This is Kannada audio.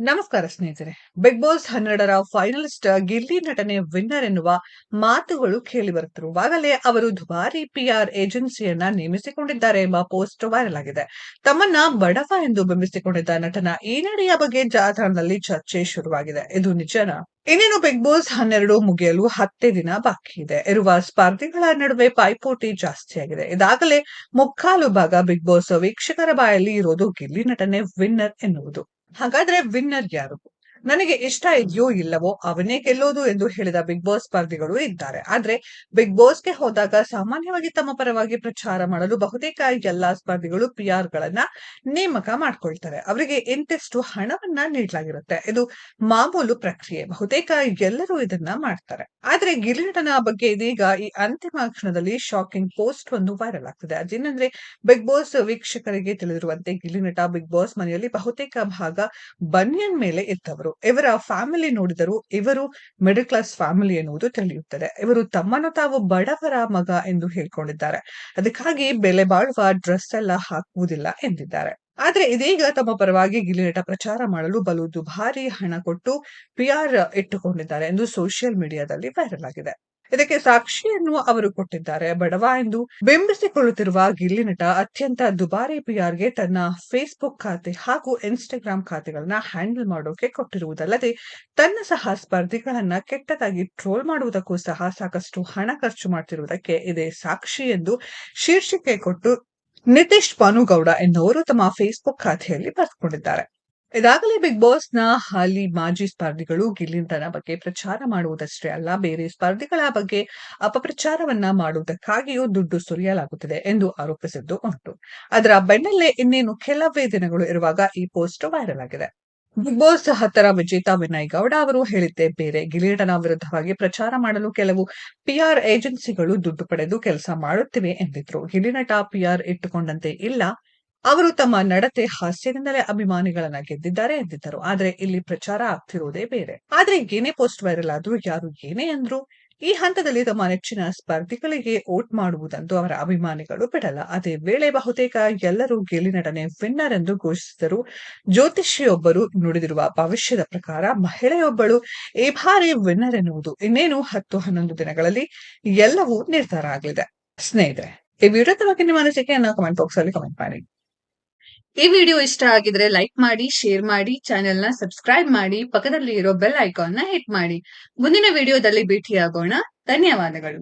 ನಮಸ್ಕಾರ ಸ್ನೇಹಿತರೆ. ಬಿಗ್ ಬಾಸ್ 12ರ ಫೈನಲಿಸ್ಟ್ ಗಿಲ್ಲಿ ನಟನೆ ವಿನ್ನರ್ ಎನ್ನುವ ಮಾತುಗಳು ಕೇಳಿಬರುತ್ತಿರುವಾಗಲೇ ಅವರು ದುಬಾರಿ ಪಿಆರ್ ಏಜೆನ್ಸಿಯನ್ನ ನೇಮಿಸಿಕೊಂಡಿದ್ದಾರೆ ಎಂಬ ಪೋಸ್ಟ್ ವೈರಲ್ ಆಗಿದೆ. ತಮ್ಮನ್ನ ಬಡವ ಎಂದು ಬಿಂಬಿಸಿಕೊಂಡಿದ್ದ ನಟನ ಈ ನಡೆಯ ಬಗ್ಗೆ ಜಾಲತಾಣದಲ್ಲಿ ಚರ್ಚೆ ಶುರುವಾಗಿದೆ. ಇದು ನಿಜನಾ? ಇನ್ನೇನು ಬಿಗ್ ಬಾಸ್ 12 ಮುಗಿಯಲು 10 ದಿನ ಬಾಕಿ ಇದೆ. ಇರುವ ಸ್ಪರ್ಧಿಗಳ ನಡುವೆ ಪೈಪೋಟಿ ಜಾಸ್ತಿಯಾಗಿದೆ. ಇದಾಗಲೇ ಮುಕ್ಕಾಲು ಭಾಗ ಬಿಗ್ ಬಾಸ್ ವೀಕ್ಷಕರ ಬಾಯಲ್ಲಿ ಇರೋದು ಗಿಲ್ಲಿ ನಟನೆ ವಿನ್ನರ್ ಎನ್ನುವುದು. ಹಾಗಾದ್ರೆ ವಿನ್ನರ್ ಯಾರು? ನನಗೆ ಇಷ್ಟ ಇದೆಯೋ ಇಲ್ಲವೋ ಅವನೇ ಗೆಲ್ಲೋದು ಎಂದು ಹೇಳಿದ ಬಿಗ್ ಬಾಸ್ ಸ್ಪರ್ಧಿಗಳು ಇದ್ದಾರೆ. ಆದ್ರೆ ಬಿಗ್ ಬಾಸ್ಗೆ ಹೋದಾಗ ಸಾಮಾನ್ಯವಾಗಿ ತಮ್ಮ ಪರವಾಗಿ ಪ್ರಚಾರ ಮಾಡಲು ಬಹುತೇಕ ಎಲ್ಲಾ ಸ್ಪರ್ಧಿಗಳು ಪಿಆರ್ ಗಳನ್ನ ನೇಮಕ ಮಾಡ್ಕೊಳ್ತಾರೆ. ಅವರಿಗೆ ಇಂತಿಷ್ಟು ಹಣವನ್ನ ನೀಡಲಾಗಿರುತ್ತೆ. ಇದು ಮಾಮೂಲು ಪ್ರಕ್ರಿಯೆ. ಬಹುತೇಕ ಎಲ್ಲರೂ ಇದನ್ನ ಮಾಡ್ತಾರೆ. ಆದ್ರೆ ಗಿಲ್ಲಿ ನಟನ ಬಗ್ಗೆ ಇದೀಗ ಈ ಅಂತಿಮ ಕ್ಷಣದಲ್ಲಿ ಶಾಕಿಂಗ್ ಪೋಸ್ಟ್ ಒಂದು ವೈರಲ್ ಆಗ್ತಿದೆ. ಅದೇನಂದ್ರೆ ಬಿಗ್ ಬಾಸ್ ವೀಕ್ಷಕರಿಗೆ ತಿಳಿದಿರುವಂತೆ ಗಿಲ್ಲಿ ನಟ ಬಿಗ್ ಬಾಸ್ ಮನೆಯಲ್ಲಿ ಬಹುತೇಕ ಭಾಗ ಬನಿಯನ್ ಮೇಲೆ ಇದ್ದವರು. ಇವರ ಫ್ಯಾಮಿಲಿ ನೋಡಿದರೂ ಇವರು ಮಿಡಲ್ ಕ್ಲಾಸ್ ಫ್ಯಾಮಿಲಿ ಎನ್ನುವುದು ತಿಳಿಯುತ್ತದೆ. ಇವರು ತಮ್ಮನ್ನು ತಾವು ಬಡವರ ಮಗ ಎಂದು ಹೇಳ್ಕೊಂಡಿದ್ದಾರೆ. ಅದಕ್ಕಾಗಿ ಬೆಲೆ ಬಾಳುವ ಡ್ರೆಸ್ ಎಲ್ಲ ಹಾಕುವುದಿಲ್ಲ ಎಂದಿದ್ದಾರೆ. ಆದ್ರೆ ಇದೀಗ ತಮ್ಮ ಪರವಾಗಿ ಗಿಲ್ಲಿ ನಟ ಪ್ರಚಾರ ಮಾಡಲು ಬಲು ದುಬಾರಿ ಹಣ ಕೊಟ್ಟು ಪಿಆರ್ ಇಟ್ಟುಕೊಂಡಿದ್ದಾರೆ ಎಂದು ಸೋಷಿಯಲ್ ಮೀಡಿಯಾದಲ್ಲಿ ವೈರಲ್ ಆಗಿದೆ. ಇದಕ್ಕೆ ಸಾಕ್ಷಿಯನ್ನು ಅವರು ಕೊಟ್ಟಿದ್ದಾರೆ. ಬಡವ ಎಂದು ಬಿಂಬಿಸಿಕೊಳ್ಳುತ್ತಿರುವ ಗಿಲ್ಲಿ ನಟ ಅತ್ಯಂತ ದುಬಾರಿ ಪಿಆರ್ಗೆ ತನ್ನ ಫೇಸ್ಬುಕ್ ಖಾತೆ ಹಾಗೂ ಇನ್ಸ್ಟಾಗ್ರಾಂ ಖಾತೆಗಳನ್ನ ಹ್ಯಾಂಡಲ್ ಮಾಡೋಕೆ ಕೊಟ್ಟಿರುವುದಲ್ಲದೆ ತನ್ನ ಸಹ ಸ್ಪರ್ಧಿಗಳನ್ನ ಕೆಟ್ಟದಾಗಿ ಟ್ರೋಲ್ ಮಾಡುವುದಕ್ಕೂ ಸಹ ಸಾಕಷ್ಟು ಹಣ ಖರ್ಚು ಮಾಡ್ತಿರುವುದಕ್ಕೆ ಇದೇ ಸಾಕ್ಷಿ ಎಂದು ಶೀರ್ಷಿಕೆ ಕೊಟ್ಟು ನಿತೀಶ್ ಪಾನುಗೌಡ ಎನ್ನುವರು ತಮ್ಮ ಫೇಸ್ಬುಕ್ ಖಾತೆಯಲ್ಲಿ ಬರೆದುಕೊಂಡಿದ್ದಾರೆ. ಇದಾಗಲೇ ಬಿಗ್ ಬಾಸ್ನ ಹಾಲಿ ಮಾಜಿ ಸ್ಪರ್ಧಿಗಳು ಗಿಲ್ಲಿ ನಟನ ಬಗ್ಗೆ ಪ್ರಚಾರ ಮಾಡುವುದಷ್ಟೇ ಅಲ್ಲ, ಬೇರೆ ಸ್ಪರ್ಧಿಗಳ ಬಗ್ಗೆ ಅಪಪ್ರಚಾರವನ್ನ ಮಾಡುವುದಕ್ಕಾಗಿಯೂ ದುಡ್ಡು ಸುರಿಯಲಾಗುತ್ತಿದೆ ಎಂದು ಆರೋಪಿಸಿದ್ದು ಉಂಟು. ಅದರ ಬೆನ್ನಲ್ಲೇ ಇನ್ನೇನು ಕೆಲವೇ ದಿನಗಳು ಇರುವಾಗ ಈ ಪೋಸ್ಟ್ ವೈರಲ್ ಆಗಿದೆ. ಬಿಗ್ ಬಾಸ್ 10ರ ವಿಜೇತ ವಿನಯ್ ಗೌಡ ಅವರು ಹೇಳಿದ್ದೇ ಬೇರೆ. ಗಿಲ್ಲಿ ನಟನ ವಿರುದ್ಧವಾಗಿ ಪ್ರಚಾರ ಮಾಡಲು ಕೆಲವು ಪಿಆರ್ ಏಜೆನ್ಸಿಗಳು ದುಡ್ಡು ಪಡೆದು ಕೆಲಸ ಮಾಡುತ್ತಿವೆ ಎಂದಿದ್ರು. ಗಿಲ್ಲಿ ನಟ ಪಿಆರ್ ಇಟ್ಟುಕೊಂಡಂತೆ ಇಲ್ಲ. ಅವರು ತಮ್ಮ ನಡತೆ ಹಾಸ್ಯದಿಂದಲೇ ಅಭಿಮಾನಿಗಳನ್ನ ಗೆದ್ದಿದ್ದಾರೆ ಎಂದಿದ್ದರು. ಆದ್ರೆ ಇಲ್ಲಿ ಪ್ರಚಾರ ಆಗ್ತಿರೋದೇ ಬೇರೆ. ಆದ್ರೆ ಏನೇ ಪೋಸ್ಟ್ ವೈರಲ್ ಆದ್ರೂ ಯಾರು ಏನೇ ಅಂದ್ರು ಈ ಹಂತದಲ್ಲಿ ತಮ್ಮ ನೆಚ್ಚಿನ ಸ್ಪರ್ಧಿಗಳಿಗೆ ವೋಟ್ ಮಾಡುವುದಂತೂ ಅವರ ಅಭಿಮಾನಿಗಳು ಬಿಡಲ್ಲ. ಅದೇ ವೇಳೆ ಬಹುತೇಕ ಎಲ್ಲರೂ ಗಿಲ್ಲಿ ನಟನೆ ವಿನ್ನರ್ ಎಂದು ಘೋಷಿಸಿದರು. ಜ್ಯೋತಿಷಿಯೊಬ್ಬರು ನುಡಿದಿರುವ ಭವಿಷ್ಯದ ಪ್ರಕಾರ ಮಹಿಳೆಯೊಬ್ಬಳು ಈ ಬಾರಿ ವಿನ್ನರ್ ಎನ್ನುವುದು ಇನ್ನೇನು 10-11 ದಿನಗಳಲ್ಲಿ ಎಲ್ಲವೂ ನಿರ್ಧಾರ ಆಗಲಿದೆ. ಸ್ನೇಹಿತರೆ, ಈ ವಿಡಿಯೋದ ಬಗ್ಗೆ ನಿಮ್ಮ ಅನಿಸಿಕೆಯನ್ನ ಕಮೆಂಟ್ ಬಾಕ್ಸ್ ಅಲ್ಲಿ ಕಮೆಂಟ್ ಮಾಡಿ. ಈ ವಿಡಿಯೋ ಇಷ್ಟ ಆಗಿದ್ರೆ ಲೈಕ್ ಮಾಡಿ, ಶೇರ್ ಮಾಡಿ, ಚಾನೆಲ್ ನ ಸಬ್ಸ್ಕ್ರೈಬ್ ಮಾಡಿ, ಪಕ್ಕದಲ್ಲಿ ಇರೋ ಬೆಲ್ ಐಕಾನ್ ನ ಹಿಟ್ ಮಾಡಿ. ಮುಂದಿನ ವಿಡಿಯೋದಲ್ಲಿ ಭೇಟಿಯಾಗೋಣ. ಧನ್ಯವಾದಗಳು.